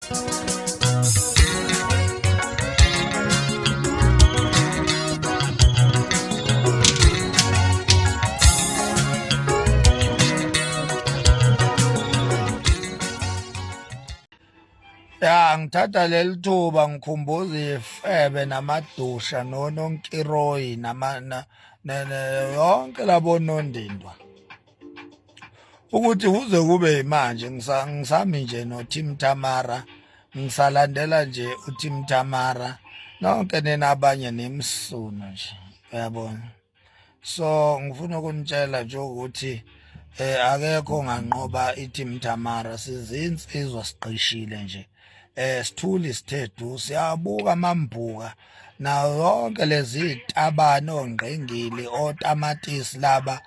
Ya ngithatha leli thuba ngikhumbuza ifebe namadusha nononkiroyi yonke labo nondindwa ukuthi kuze kube manje ngisami nje noTim Tamara ngisalandela nje uTim Tamara nonke nenabanye nemisuno nje uyabona. So ngifuna ukunitshela nje ukuthi akekho onganqoba iTim Tamara, sizinsizwa siqishile nje. Sithuli sithethu siyabuka amambuka nayo yonke lezi tabane ongqengile otamatisi laba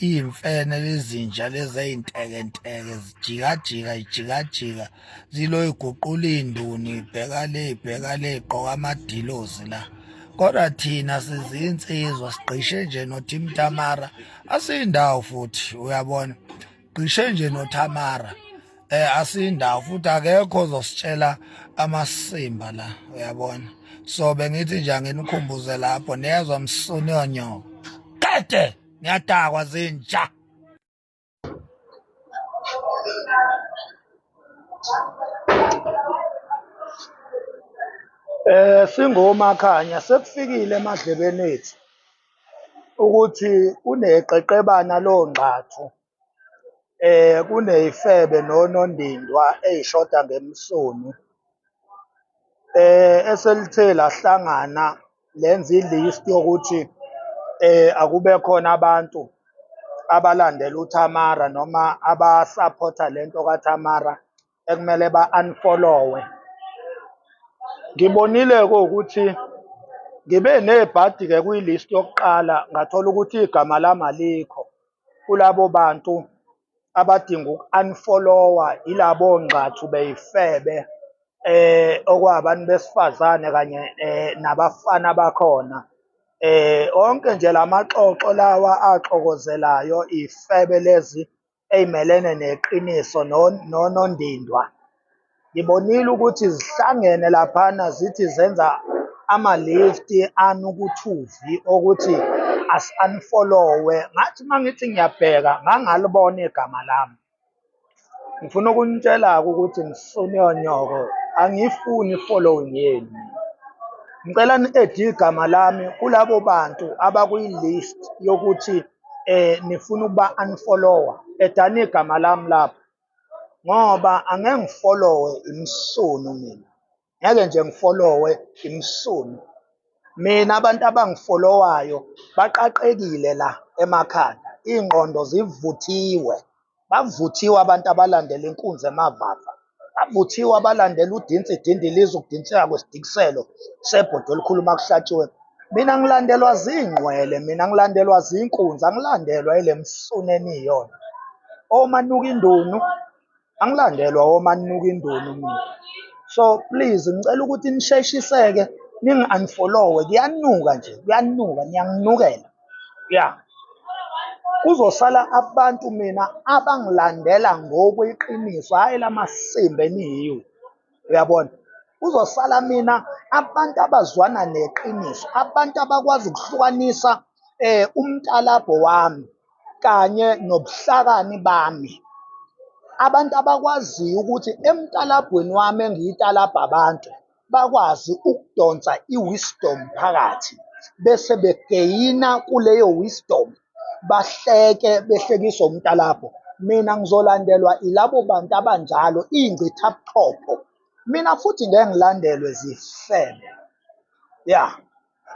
iy'mfene lezinja lezi ey'ntekenteke zijikajika zilo iguqula iy'nduni ibheka le gqoka amadilozi la. Kodwa thina sizinsizwa sigqishe nje noTim Tamara asiyindawo futhi uyabona, gqishe nje noTamara asiyindawo futhi akekho ozositshela amasimba la uyabona. So bengithi nje anginikhumbuze lapho nezwa msuni yonyoko qede niyadakwa zinja. Singomakhanya sekufikile emadlebeni ethu ukuthi kuneqeqebana longqathu kuney'febe nonondindwa ey'shoda ngemsunu eselithe lahlangana lenza i-list yokuthi akube khona abantu abalandela uTamara noma abasaphotha lento kaTamara ekumele ba-unfollowe. Ngibonile-ke ukuthi ngibe nebhadi-ke kwi-list yokuqala ngathola ukuthi igama lami alikho kulabo bantu abadinga uku-unfollowa ilabo ngqathu bey'febe okwabantu besifazane kanye nabafana bakhona. Onke nje lamaxoxo lawa axokozelayo iy'febe lezi ey'melene neqiniso nonondindwa. Ngibonile ukuthi zihlangene laphana zithi zenza ama-lift anukuthuvi ukuthi asi-unfollowe. Ngathi uma ngithi ngiyabheka ngangalibona igama lami. Ngifuna ukunitshela-ke ukuthi msuni yonyoko angiyifuni i-following yenu. Ngicela ni-ede igama lami kulabo bantu abakwi-list yokuthi nifuna ukuba-unfollowa. Edani igama lami lapho ngoba angeke ngifollowe imsunu mina, ngeke nje ngifollowe imsunu. Mina abantu abangifolowayo baqaqekile la emakhanda, iy'ngqondo zivuthiwe. Bavuthiwe abantu abalandela inkunzi emavava, bavuthiwe abalandela udinsi dindiliza ukudinseka kwesidikiselo sebhodo elikhuluma kuhlatshiwe. Mina ngilandelwa zingqwele, mina ngilandelwa zinkunzi, angilandelwa ile msunu eniyona. Omanuka indunu, angilandelwa omanuka indunu mina. So please ngicela ukuthi nisheshiseke ningi-unfollowe, kuyanuka nje, kuyanuka, niyanginukela. Ya. Kuzosala abantu mina abangilandela ngokweqiniso, hhayi la masimba eniyiwo, uyabona. Kuzosala mina abantu abazwana neqiniso, abantu abakwazi ukuhlukanisa umtalabho wami kanye nobuhlakani bami. Abantu abakwaziyo ukuthi emtalabhweni wami engiyitalabha abantu bakwazi ukudonsa i-wisdom phakathi bese begeyina kuleyo wisdom, bahleke behlekiswe umtalabho. Mina ngizolandelwa ilabo bantu abanjalo, iy'ngcithabuchopho. Mina futhi ngeke ngilandelwe zifebe. Ya.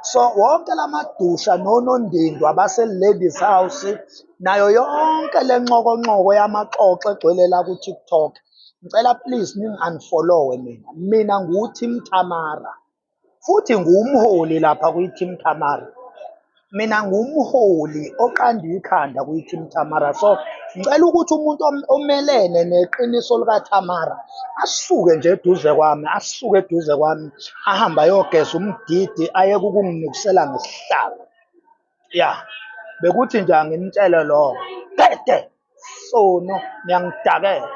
So wonke la madusha nonondindwa base-Ladies House nayo yonke le nxokonxoko yamaxoxo egcwele la ku-TikTok, ngicela please ningi-unfollowe mina. Mina ngu-Tim Tamara futhi nguwumholi lapha kwi-Tim Tamara. Mina ngumholi oqanda ikhanda kwi-Tim Tamara. So ngicela ukuthi umuntu omelene neqiniso likaTamara asuke nje eduze kwami, asuke eduze kwami ahambe ayogeza umdidi ayeke ukunginukisela ngesihlalo. Ya, bekuthi nje anginitshele lokho. Qede sono, niyangidakela.